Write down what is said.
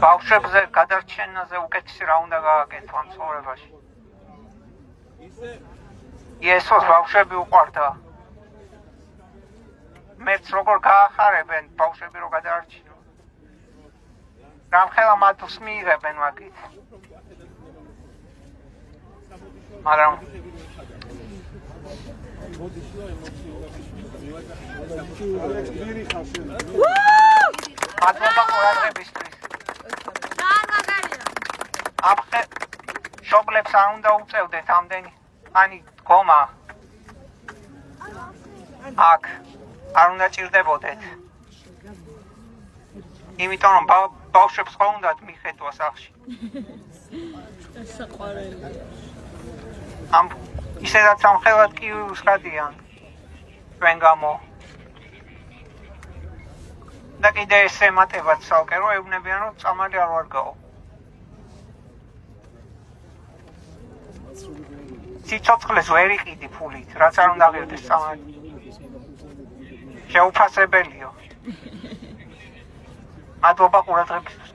ბავშვებზე გადარჩენაზე უკეთესი რა უნდა გააკეთო ამ ცხოვრებაში. იესოს ბავშვები უყვარდა. მეც როგორ გაახარებენ ბავშვები რო გადაარჩინო. რამხელა მათს მიიღებენ მაგით. მაგრამ მადლობა ყურადღებისთვის. აბხე შობლებს არ უნდა უწევდეთ ამდენი ani გომა აქ არ უნდა ჭირდებოდეთ. იმიტომ რომ ბავშვებს ხო უნდათ მიხედვა სახში. ამ ისედაც ამხელად კი უსხადიან ჩვენ გამო. და კიდე ეს ემატებათ ცალკე რომ ეუბნებიან რომ წამალი არ ვარ გაო. სიცოცხლეს ვერ იყიდი ფულით, რაც არ უნდა ღირდეს წამალი. შეუფასებელიო. მადლობა ყურადღებისთვის.